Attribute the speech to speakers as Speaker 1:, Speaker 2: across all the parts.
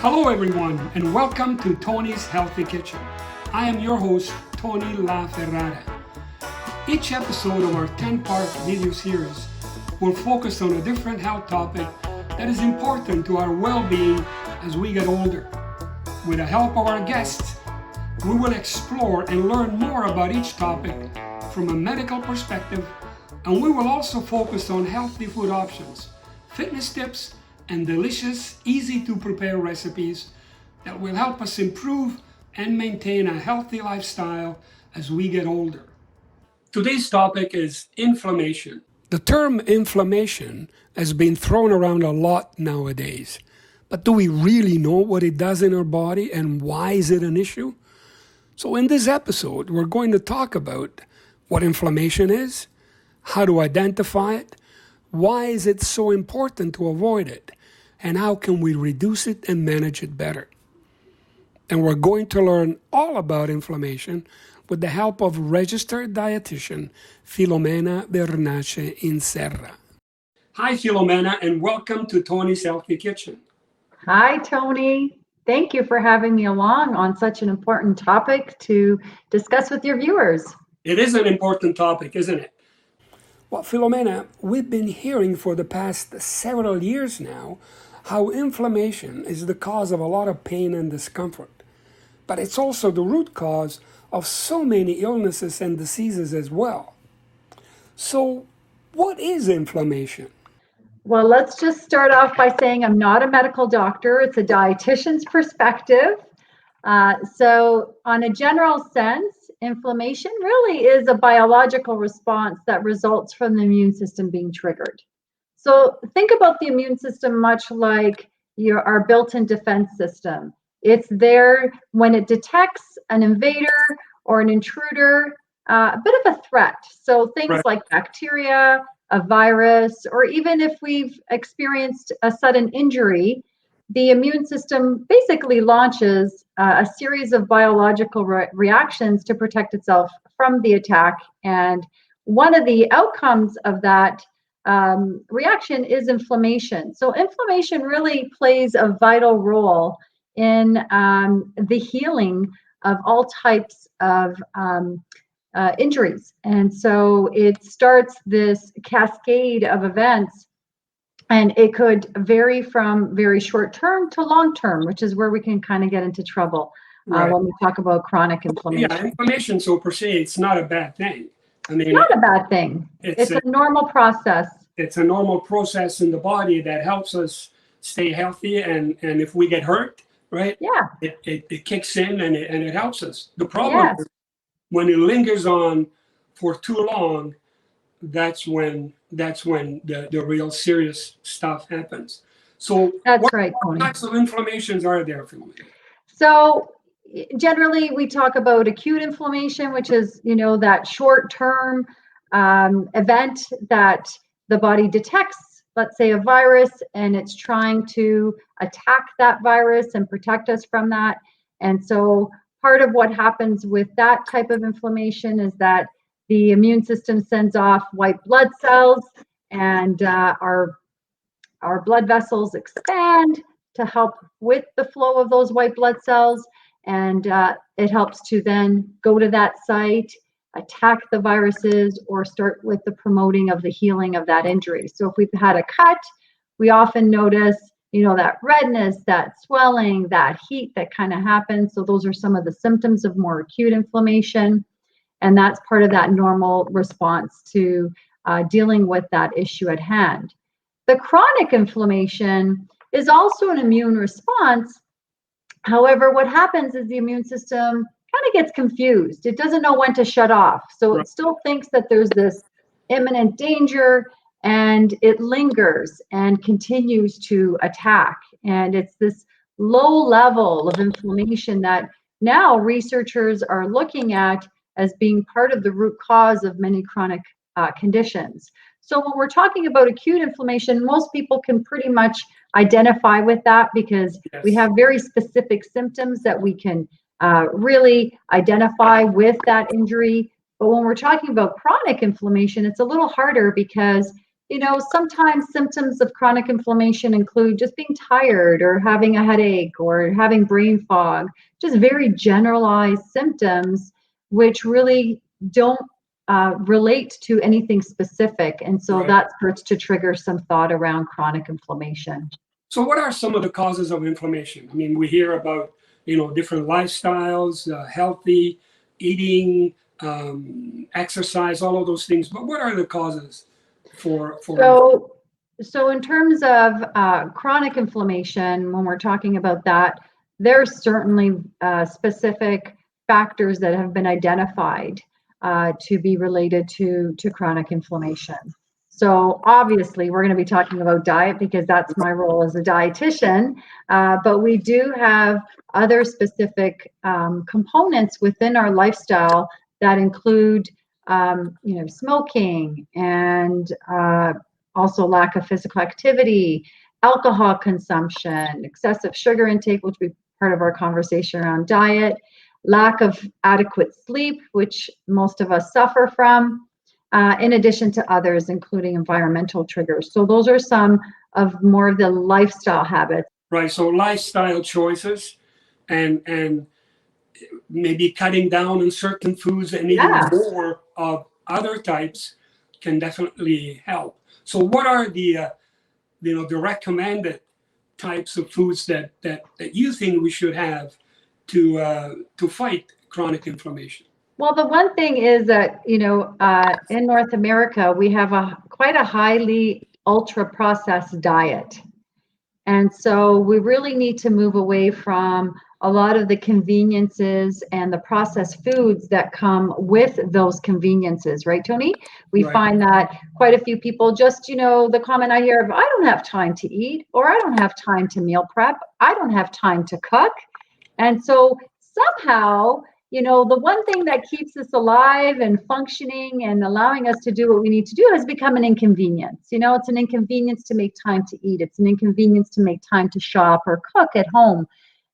Speaker 1: Hello everyone and welcome to Tony's Healthy Kitchen. I am your host, Tony La Ferrara. Each episode of our 10-part video series will focus on a different health topic that is important to our well-being as we get older. With the help of our guests, we will explore and learn more about each topic from a medical perspective, and we will also focus on healthy food options, fitness tips, and delicious, easy-to-prepare recipes that will help us improve and maintain a healthy lifestyle as we get older. Today's topic is inflammation. The term inflammation has been thrown around a lot nowadays, but do we really know what it does in our body and why is it an issue? So in this episode, we're going to talk about what inflammation is, how to identify it, why is it so important to avoid it, and how can we reduce it and manage it better? And we're going to learn all about inflammation with the help of registered dietitian Filomena Vernace-Inserra. Hi Filomena, and welcome to Tony's Healthy Kitchen.
Speaker 2: Hi Tony, thank you for having me along on such an important topic to discuss with your viewers.
Speaker 1: It is an important topic, isn't it? Well, Filomena, we've been hearing for the past several years now how inflammation is the cause of a lot of pain and discomfort. But it's also the root cause of so many illnesses and diseases as well. So, what is inflammation?
Speaker 2: Well, let's just start off by saying I'm not a medical doctor. It's a dietitian's perspective. So, on a general sense, inflammation really is a biological response that results from the immune system being triggered. So think about the immune system much like our built-in defense system. It's there when it detects an invader or an intruder, a bit of a threat. So things like bacteria, a virus, or even if we've experienced a sudden injury, the immune system basically launches a series of biological reactions to protect itself from the attack. And one of the outcomes of that reaction is inflammation. So inflammation really plays a vital role in the healing of all types of injuries. And so it starts this cascade of events. And it could vary from very short term to long term, which is where we can kind of get into trouble when we talk about chronic inflammation.
Speaker 1: Yeah, inflammation, so per se, it's not a bad thing.
Speaker 2: I mean, it's not a bad thing. It's a normal process.
Speaker 1: It's a normal process in the body that helps us stay healthy. And if we get hurt, right?
Speaker 2: Yeah.
Speaker 1: It kicks in and it helps us. The problem is when it lingers on for too long, that's when the real serious stuff happens. So
Speaker 2: that's right.
Speaker 1: What types of inflammations are there, Filomena?
Speaker 2: So generally we talk about acute inflammation, which is that short-term event that the body detects, let's say a virus, and it's trying to attack that virus and protect us from that. And so part of what happens with that type of inflammation is that the immune system sends off white blood cells, and our blood vessels expand to help with the flow of those white blood cells, and it helps to then go to that site, attack the viruses, or start with the promoting of the healing of that injury. So if we've had a cut, we often notice that redness, that swelling, that heat that kind of happens. So those are some of the symptoms of more acute inflammation. And that's part of that normal response to dealing with that issue at hand. The chronic inflammation is also an immune response. However, what happens is the immune system kind of gets confused. It doesn't know when to shut off. So it still thinks that there's this imminent danger, and it lingers and continues to attack. And it's this low level of inflammation that now researchers are looking at as being part of the root cause of many chronic conditions. So when we're talking about acute inflammation, most people can pretty much identify with that because we have very specific symptoms that we can really identify with that injury. But when we're talking about chronic inflammation, it's a little harder because sometimes symptoms of chronic inflammation include just being tired or having a headache or having brain fog, just very generalized symptoms, which really don't relate to anything specific. And so
Speaker 1: Right.
Speaker 2: that starts to trigger some thought around chronic inflammation.
Speaker 1: So what are some of the causes of inflammation? I mean, we hear about, different lifestyles, healthy eating, exercise, all of those things. But what are the causes for
Speaker 2: So in terms of chronic inflammation, when we're talking about that, there's certainly specific factors that have been identified to be related to chronic inflammation. So obviously, we're going to be talking about diet because that's my role as a dietitian. But we do have other specific components within our lifestyle that include, smoking and also lack of physical activity, alcohol consumption, excessive sugar intake, which will be part of our conversation around diet, lack of adequate sleep, which most of us suffer from, in addition to others, including environmental triggers. So those are some of more of the lifestyle habits.
Speaker 1: Right. So lifestyle choices and maybe cutting down on certain foods and eating
Speaker 2: Yeah.
Speaker 1: more of other types can definitely help. So what are the the recommended types of foods that you think we should have to fight chronic inflammation?
Speaker 2: Well, the one thing is that, in North America, we have quite a highly ultra processed diet. And so we really need to move away from a lot of the conveniences and the processed foods that come with those conveniences, right, Tony? We
Speaker 1: Right.
Speaker 2: find that quite a few people just, the comment I hear of, I don't have time to eat, or I don't have time to meal prep, I don't have time to cook. And so somehow, the one thing that keeps us alive and functioning and allowing us to do what we need to do has become an inconvenience. It's an inconvenience to make time to eat. It's an inconvenience to make time to shop or cook at home.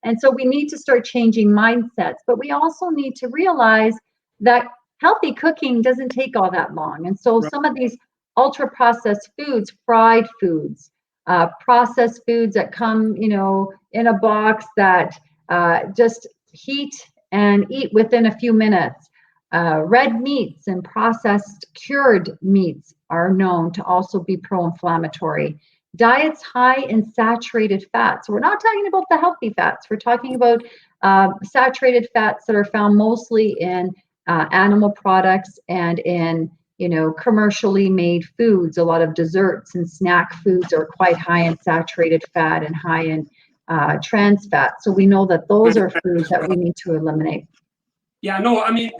Speaker 2: And so we need to start changing mindsets, but we also need to realize that healthy cooking doesn't take all that long. And so
Speaker 1: Right.
Speaker 2: some of these ultra processed foods, fried foods, processed foods that come, in a box that just heat and eat within a few minutes. Red meats and processed cured meats are known to also be pro-inflammatory. Diets high in saturated fats. So we're not talking about the healthy fats. We're talking about saturated fats that are found mostly in animal products and in commercially made foods. A lot of desserts and snack foods are quite high in saturated fat and high in trans fat. So we know that those are foods that we need to eliminate.
Speaker 1: Yeah, no, I mean,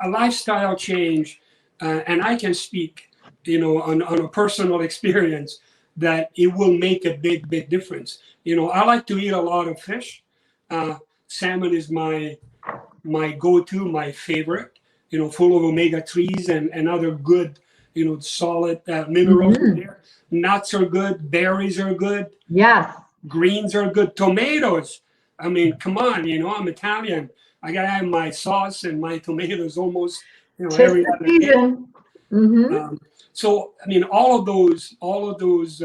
Speaker 1: a lifestyle change, and I can speak, on a personal experience that it will make a big difference. I like to eat a lot of fish. Salmon is my go-to, my favorite, full of omega-3s and other good, solid minerals in there. Nuts are good, berries are good.
Speaker 2: Yes.
Speaker 1: Greens are good. Tomatoes. I mean, come on, I'm Italian. I gotta have my sauce and my tomatoes almost,
Speaker 2: Tis
Speaker 1: every
Speaker 2: the
Speaker 1: other day.
Speaker 2: season.
Speaker 1: So I mean, all of those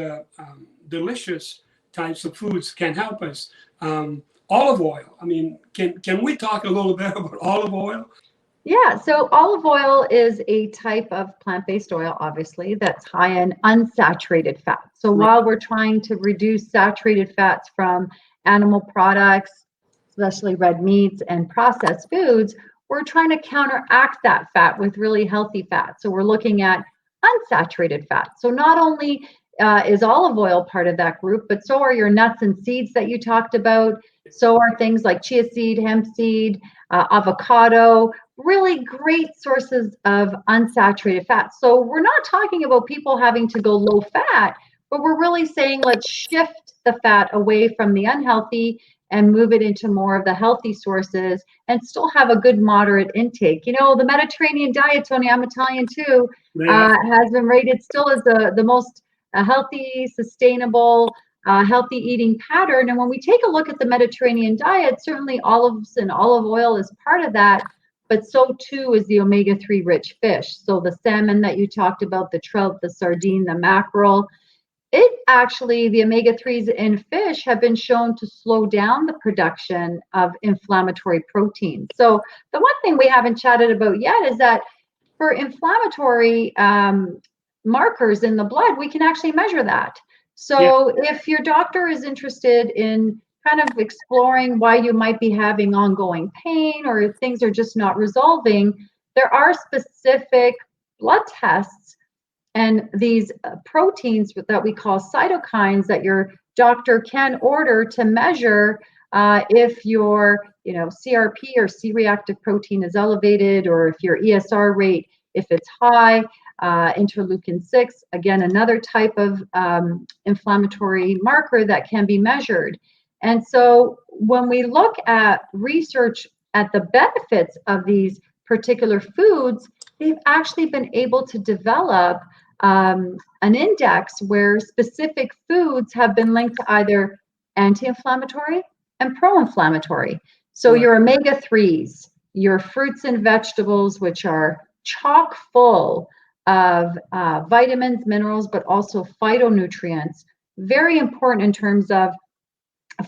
Speaker 1: delicious types of foods can help us. Olive oil. I mean, can we talk a little bit about olive oil?
Speaker 2: Yeah, so olive oil is a type of plant-based oil, obviously, that's high in unsaturated fat. So while we're trying to reduce saturated fats from animal products, especially red meats and processed foods, we're trying to counteract that fat with really healthy fat. So we're looking at unsaturated fat. So not only is olive oil part of that group, but so are your nuts and seeds that you talked about. So are things like chia seed, hemp seed, avocado, really great sources of unsaturated fat. So we're not talking about people having to go low fat, but we're really saying let's shift the fat away from the unhealthy and move it into more of the healthy sources and still have a good moderate intake. The Mediterranean diet, Tony, I'm Italian too, has been rated still as the most healthy, sustainable, healthy eating pattern. And when we take a look at the Mediterranean diet, certainly olives and olive oil is part of that. but so too is the omega-3 rich fish. So the salmon that you talked about, the trout, the sardine, the mackerel, the omega-3s in fish have been shown to slow down the production of inflammatory proteins. So the one thing we haven't chatted about yet is that for inflammatory markers in the blood, we can actually measure that. So if your doctor is interested in kind of exploring why you might be having ongoing pain or if things are just not resolving, there are specific blood tests and these proteins that we call cytokines that your doctor can order to measure if your CRP or C-reactive protein is elevated, or if your ESR rate, if it's high, interleukin-6, again, another type of inflammatory marker that can be measured. And so when we look at research at the benefits of these particular foods, they've actually been able to develop an index where specific foods have been linked to either anti-inflammatory and pro-inflammatory. So your omega-3s, your fruits and vegetables, which are chock full of vitamins, minerals, but also phytonutrients, very important in terms of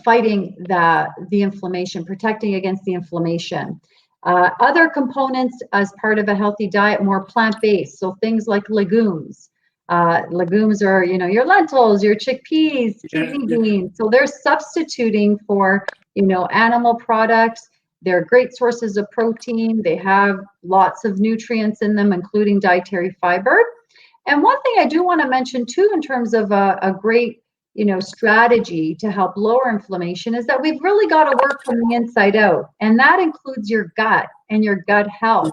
Speaker 2: fighting the inflammation, protecting against the inflammation. Other components as part of a healthy diet, more plant-based, so things like legumes. Legumes are, your lentils, your chickpeas, kidney beans. So they're substituting for, animal products. They're great sources of protein. They have lots of nutrients in them, including dietary fiber. And one thing I do want to mention too, in terms of a great strategy to help lower inflammation, is that we've really got to work from the inside out. And that includes your gut and your gut health.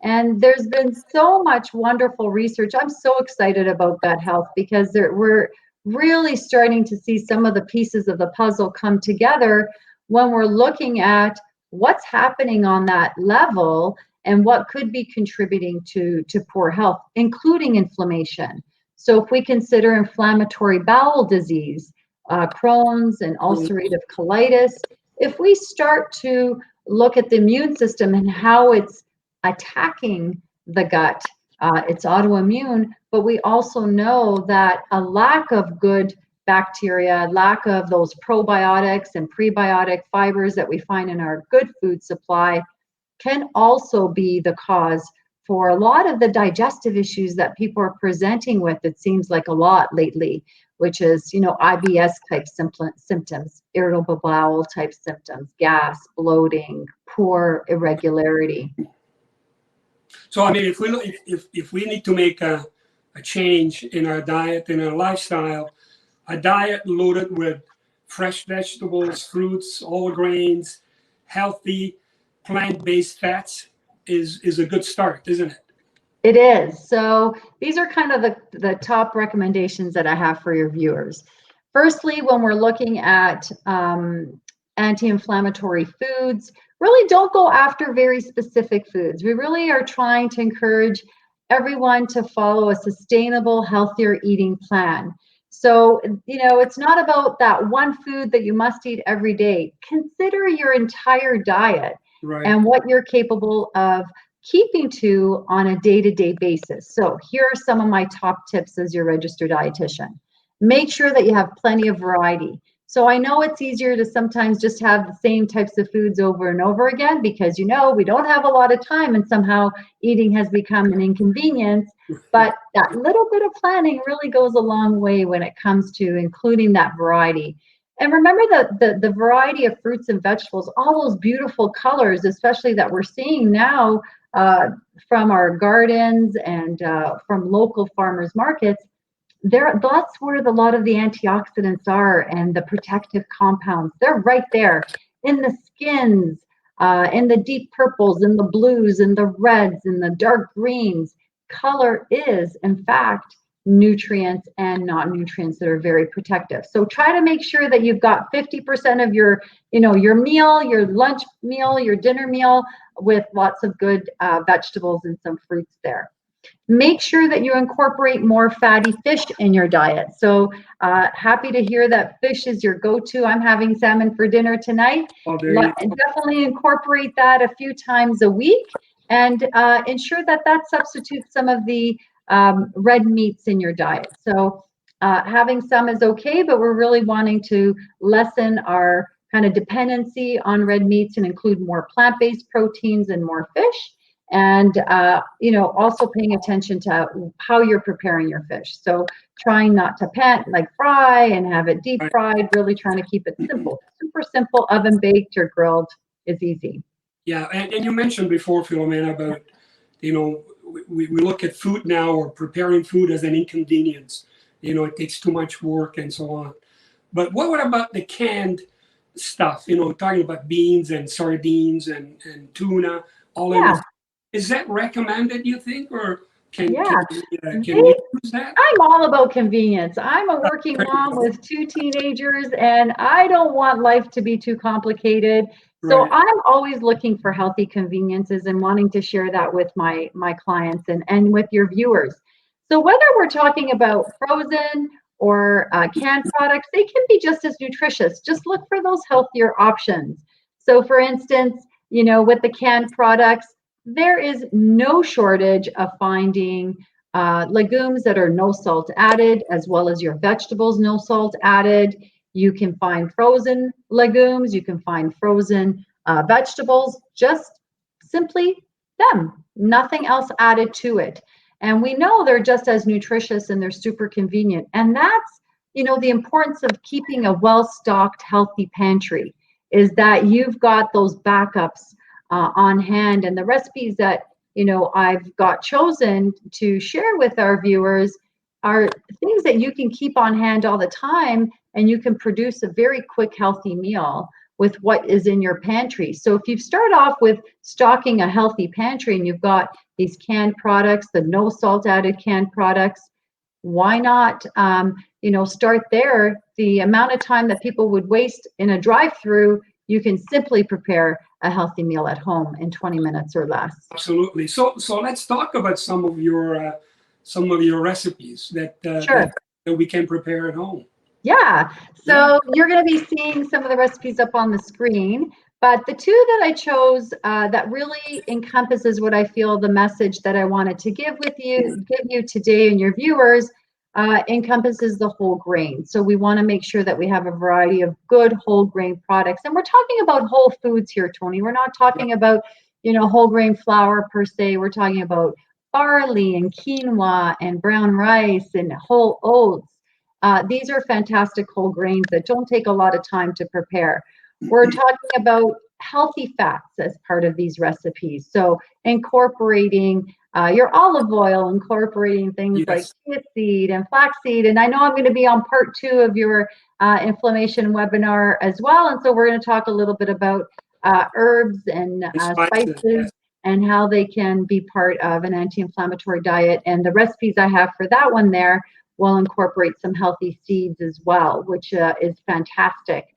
Speaker 2: And there's been so much wonderful research. I'm so excited about gut health because we're really starting to see some of the pieces of the puzzle come together when we're looking at what's happening on that level and what could be contributing to poor health, including inflammation. So if we consider inflammatory bowel disease, Crohn's and ulcerative colitis, if we start to look at the immune system and how it's attacking the gut, it's autoimmune, but we also know that a lack of good bacteria, lack of those probiotics and prebiotic fibers that we find in our good food supply can also be the cause for a lot of the digestive issues that people are presenting with. It seems like a lot lately, which is, IBS type symptoms, irritable bowel type symptoms, gas, bloating, poor irregularity.
Speaker 1: So, I mean, if we need to make a change in our diet, in our lifestyle, a diet loaded with fresh vegetables, fruits, all grains, healthy plant-based fats is a good start, isn't it?
Speaker 2: It is. So these are kind of the top recommendations that I have for your viewers. Firstly, when we're looking at anti-inflammatory foods, really don't go after very specific foods. We really are trying to encourage everyone to follow a sustainable, healthier eating plan. So, it's not about that one food that you must eat every day. Consider your entire diet and what you're capable of keeping to on a day-to-day basis. So here are some of my top tips as your registered dietitian. Make sure that you have plenty of variety. So I know it's easier to sometimes just have the same types of foods over and over again because, we don't have a lot of time and somehow eating has become an inconvenience. But that little bit of planning really goes a long way when it comes to including that variety. And remember that the variety of fruits and vegetables, all those beautiful colors, especially that we're seeing now from our gardens and from local farmers markets, that's where a lot of the antioxidants are and the protective compounds. They're right there in the skins, in the deep purples, in the blues, in the reds, in the dark greens. Color is, in fact, nutrients and not nutrients that are very protective. So try to make sure that you've got 50% of your meal, your lunch meal, your dinner meal with lots of good vegetables and some fruits there. Make sure that you incorporate more fatty fish in your diet. So happy to hear that fish is your go-to. I'm having salmon for dinner tonight. And definitely incorporate that a few times a week, and ensure that that substitutes some of the red meats in your diet. So having some is okay, but we're really wanting to lessen our kind of dependency on red meats and include more plant-based proteins and more fish. And also paying attention to how you're preparing your fish. So trying not to fry and have it deep fried, really trying to keep it simple. Super simple, oven baked or grilled is easy.
Speaker 1: Yeah, and you mentioned before, Filomena, about, we look at food now, or preparing food, as an inconvenience. It takes too much work and so on. But what about the canned stuff? Talking about beans and sardines and tuna, all of this. Is that recommended, you think, or can we use that?
Speaker 2: I'm all about convenience. I'm a working mom with 2 teenagers, and I don't want life to be too complicated. So I'm always looking for healthy conveniences and wanting to share that with my clients and with your viewers. So whether we're talking about frozen or canned products, they can be just as nutritious. Just look for those healthier options. So for instance, with the canned products, there is no shortage of finding legumes that are no salt added, as well as your vegetables, no salt added. You can find frozen legumes, you can find frozen vegetables, just simply them, nothing else added to it. And we know they're just as nutritious and they're super convenient. And that's, the importance of keeping a well-stocked, healthy pantry, is that you've got those backups on hand. And the recipes that I've got chosen to share with our viewers are things that you can keep on hand all the time, and you can produce a very quick, healthy meal with what is in your pantry. So if you start off with stocking a healthy pantry and you've got these canned products, the no salt added canned products, why not start there? The amount of time that people would waste in a drive-through, you can simply prepare a healthy meal at home in 20 minutes or less.
Speaker 1: Absolutely. So let's talk about some of your recipes that we can prepare at home.
Speaker 2: Yeah. So you're going to be seeing some of the recipes up on the screen, but the two that I chose that really encompasses what I feel the message that I wanted to give you today and your viewers encompasses the whole grain. So we want to make sure that we have a variety of good whole grain products. And we're talking about whole foods here, Tony. We're not talking about, whole grain flour per se. We're talking about barley and quinoa and brown rice and whole oats. These are fantastic whole grains that don't take a lot of time to prepare. We're talking about healthy fats as part of these recipes. So incorporating your olive oil, incorporating things like chia seed and flaxseed. And I know I'm going to be on part 2 of your inflammation webinar as well. And so we're going to talk a little bit about herbs and spices and how they can be part of an anti-inflammatory diet. And the recipes I have for that one there will incorporate some healthy seeds as well, which is fantastic.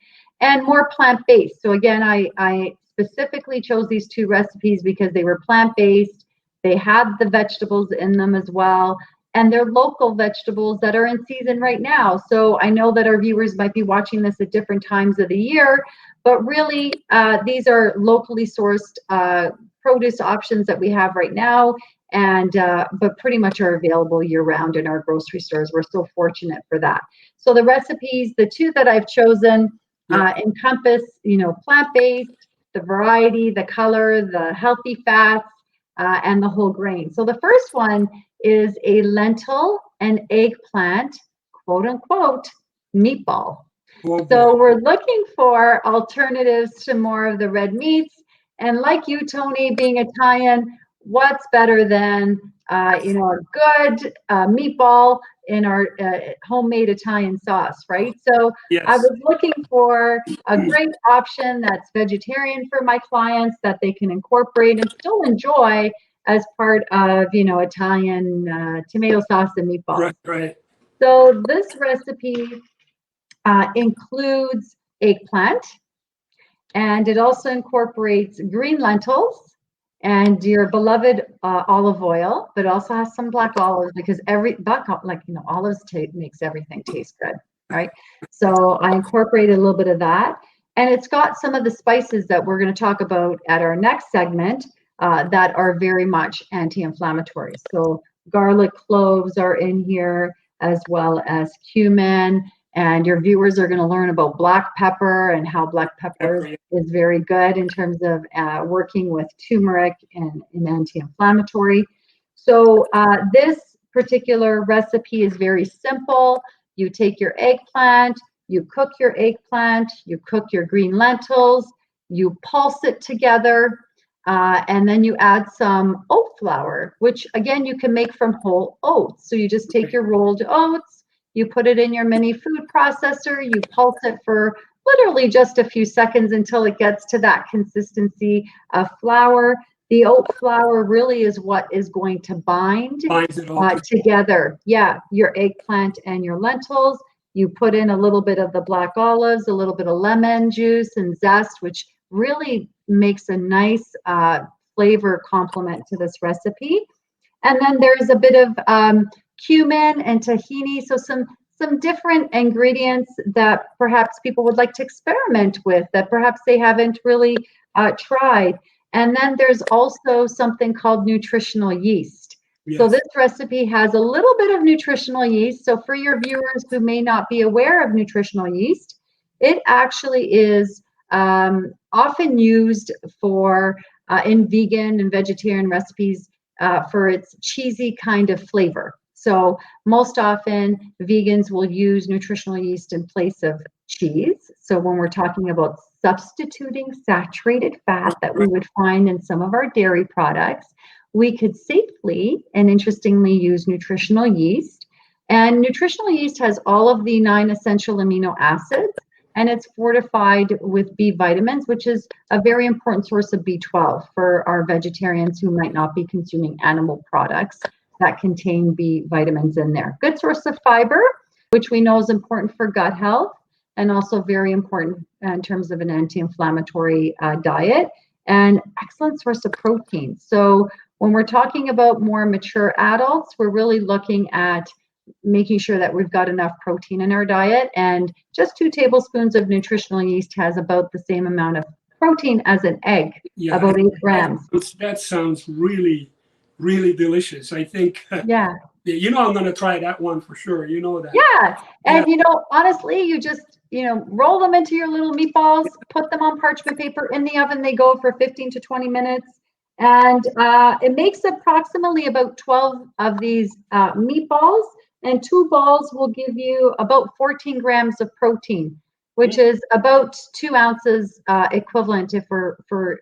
Speaker 2: And more plant-based. So again, I specifically chose these 2 recipes because they were plant-based. They had the vegetables in them as well. And they're local vegetables that are in season right now. So I know that our viewers might be watching this at different times of the year, but really these are locally sourced produce options that we have right now, and but pretty much are available year-round in our grocery stores. We're so fortunate for that. So the recipes, the 2 that I've chosen, encompass, plant-based, the variety, the color, the healthy fats, and the whole grain. So the first one is a lentil and eggplant, quote unquote, meatball. So we're looking for alternatives to more of the red meats. And like you, Tony, being Italian, what's better than a good meatball in our homemade Italian sauce, right? So I was looking for a great option that's vegetarian for my clients that they can incorporate and still enjoy as part of, Italian tomato sauce and meatballs.
Speaker 1: Right.
Speaker 2: So this recipe includes eggplant, and it also incorporates green lentils and your beloved olive oil, but it also has some black olives because olives makes everything taste good, right? So I incorporated a little bit of that, and it's got some of the spices that we're going to talk about at our next segment that are very much anti-inflammatory. So garlic cloves are in here, as well as cumin. And your viewers are going to learn about black pepper and how black pepper is very good in terms of working with turmeric and anti-inflammatory. So this particular recipe is very simple. You take your eggplant, you cook your eggplant, you cook your green lentils, you pulse it together, and then you add some oat flour, which again you can make from whole oats. So you just take your rolled oats, you put it in your mini food processor, you pulse it for literally just a few seconds until it gets to that consistency of flour. The oat flour really is what is going to bind together. Yeah, your eggplant and your lentils. You put in a little bit of the black olives, a little bit of lemon juice and zest, which really makes a nice flavor complement to this recipe. And then there's a bit of cumin and tahini, so some different ingredients that perhaps people would like to experiment with that perhaps they haven't really tried. And then there's also something called nutritional yeast. Yes. So this recipe has a little bit of nutritional yeast. So for your viewers who may not be aware of nutritional yeast, it actually is often used for in vegan and vegetarian recipes for its cheesy kind of flavor. So most often vegans will use nutritional yeast in place of cheese. So when we're talking about substituting saturated fat that we would find in some of our dairy products, we could safely and interestingly use nutritional yeast. And nutritional yeast has all of the 9 essential amino acids, and it's fortified with B vitamins, which is a very important source of B12 for our vegetarians who might not be consuming animal products that contain B vitamins in there. Good source of fiber, which we know is important for gut health, and also very important in terms of an anti-inflammatory diet, and excellent source of protein. So when we're talking about more mature adults, we're really looking at making sure that we've got enough protein in our diet, and just 2 tablespoons of nutritional yeast has about the same amount of protein as an egg, about 8 grams.
Speaker 1: That sounds really, really delicious. I think, yeah, you know, I'm going to try that one for sure. You know that.
Speaker 2: Yeah. And, you know, honestly, you just, roll them into your little meatballs, put them on parchment paper in the oven. They go for 15 to 20 minutes. And it makes approximately about 12 of these meatballs. And 2 balls will give you about 14 grams of protein, which is about 2 ounces equivalent if we're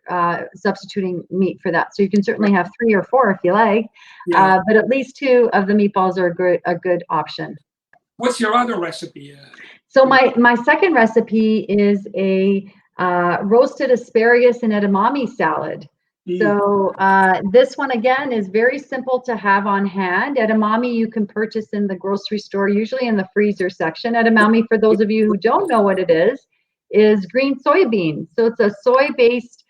Speaker 2: substituting meat for that. So you can certainly have 3 or 4 if you like, but at least 2 of the meatballs are a good option.
Speaker 1: What's your other recipe?
Speaker 2: So my second recipe is a roasted asparagus and edamame salad. So this one, again, is very simple to have on hand. Edamame you can purchase in the grocery store, usually in the freezer section. Edamame, for those of you who don't know what it is green soybeans. So it's a soy-based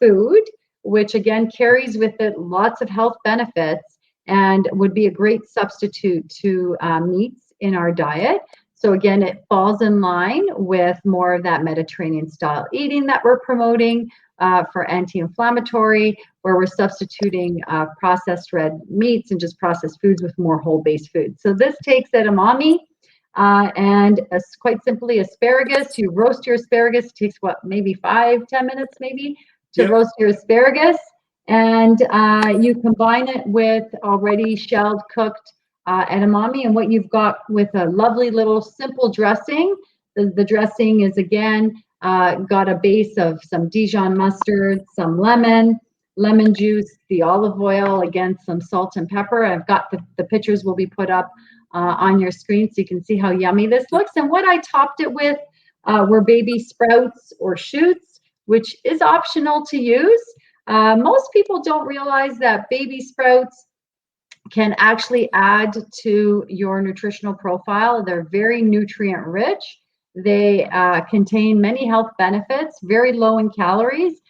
Speaker 2: food, which again carries with it lots of health benefits and would be a great substitute to meats in our diet. So again, it falls in line with more of that Mediterranean style eating that we're promoting for anti-inflammatory, where we're substituting processed red meats and just processed foods with more whole-based foods. So this takes edamame and quite simply asparagus. You roast your asparagus. It takes maybe 5-10 minutes maybe to roast your asparagus. And you combine it with already shelled, cooked edamame, and what you've got with a lovely little simple dressing. The dressing is, again, got a base of some Dijon mustard, some lemon juice, the olive oil, again, some salt and pepper. I've got the pictures will be put up on your screen so you can see how yummy this looks. And what I topped it with were baby sprouts or shoots, which is optional to use. Most people don't realize that baby sprouts can actually add to your nutritional profile. They're very nutrient rich. They contain many health benefits, very low in calories,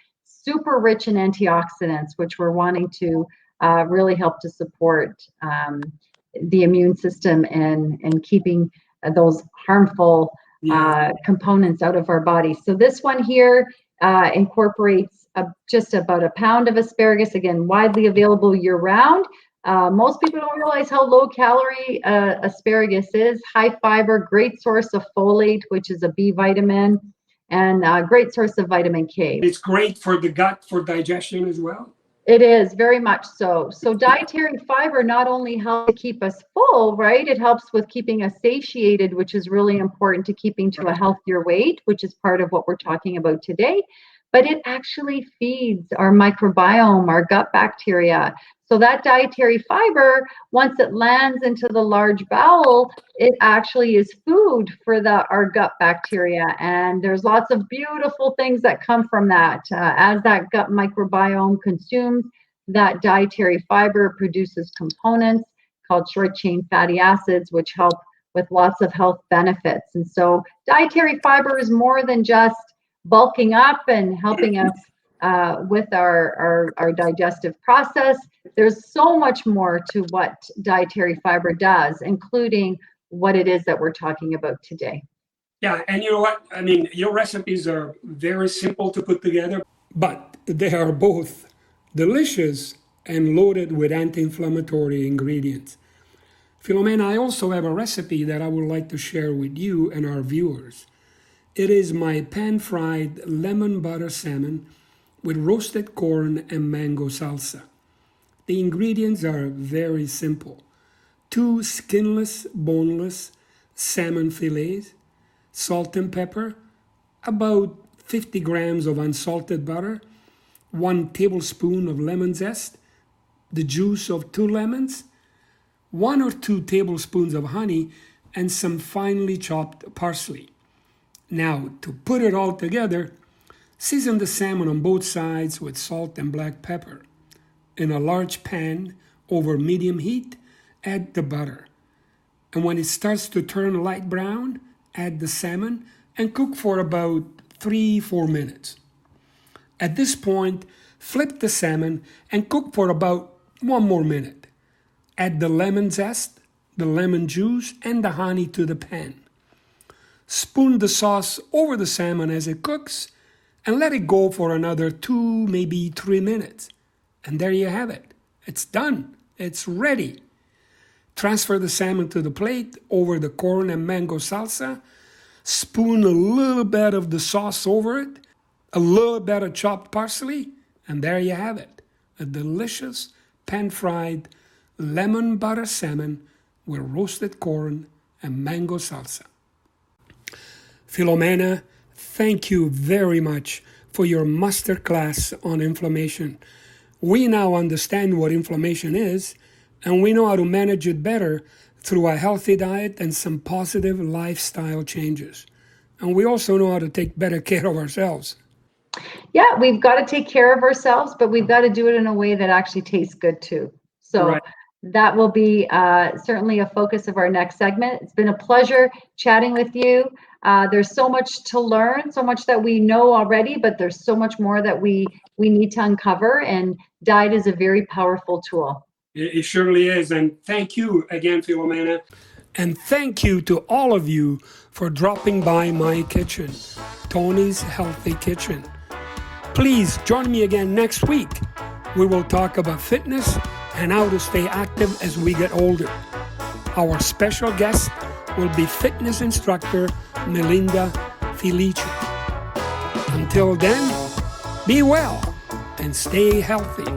Speaker 2: super rich in antioxidants, which we're wanting to really help to support the immune system and keeping those harmful components out of our body. So this one here incorporates just about a pound of asparagus, again, widely available year round. Most people don't realize how low calorie asparagus is. High fiber, great source of folate, which is a B vitamin, and great source of vitamin K.
Speaker 1: It's great for the gut, for digestion as well.
Speaker 2: It is, very much so. So dietary fiber not only helps to keep us full, right? It helps with keeping us satiated, which is really important to keeping to a healthier weight, which is part of what we're talking about today. But it actually feeds our microbiome, our gut bacteria. So that dietary fiber, once it lands into the large bowel, it actually is food for our gut bacteria. And there's lots of beautiful things that come from that. As that gut microbiome consumes that dietary fiber, produces components called short chain fatty acids, which help with lots of health benefits. And so dietary fiber is more than just bulking up and helping us with our digestive process. There's so much more to what dietary fiber does, including what it is that we're talking about today.
Speaker 1: Yeah, and you know what? I mean, your recipes are very simple to put together, but they are both delicious and loaded with anti-inflammatory ingredients. Filomena, I also have a recipe that I would like to share with you and our viewers. It is my pan-fried lemon butter salmon with roasted corn and mango salsa. The ingredients are very simple. 2 skinless, boneless salmon fillets, salt and pepper, about 50 grams of unsalted butter, 1 tablespoon of lemon zest, the juice of 2 lemons, 1 or 2 tablespoons of honey, and some finely chopped parsley. Now, to put it all together, season the salmon on both sides with salt and black pepper. In a large pan over medium heat, add the butter. And when it starts to turn light brown, add the salmon and cook for about 3-4 minutes. At this point, flip the salmon and cook for about 1 more minute. Add the lemon zest, the lemon juice, and the honey to the pan. Spoon the sauce over the salmon as it cooks and let it go for another 2, maybe 3 minutes. And there you have it. It's done. It's ready. Transfer the salmon to the plate over the corn and mango salsa. Spoon a little bit of the sauce over it, a little bit of chopped parsley, and there you have it. A delicious pan-fried lemon butter salmon with roasted corn and mango salsa. Filomena, thank you very much for your masterclass on inflammation. We now understand what inflammation is, and we know how to manage it better through a healthy diet and some positive lifestyle changes. And we also know how to take better care of ourselves.
Speaker 2: Yeah, we've got to take care of ourselves, but we've got to do it in a way that actually tastes good too. So that will be certainly a focus of our next segment. It's been a pleasure chatting with you. There's so much to learn, so much that we know already, but there's so much more that we need to uncover, and diet is a very powerful tool.
Speaker 1: It surely is. And thank you again, Filomena. And thank you to all of you for dropping by my kitchen, Tony's Healthy Kitchen. Please join me again next week. We will talk about fitness and how to stay active as we get older. Our special guest will be fitness instructor Melinda Felice. Until then, be well and stay healthy.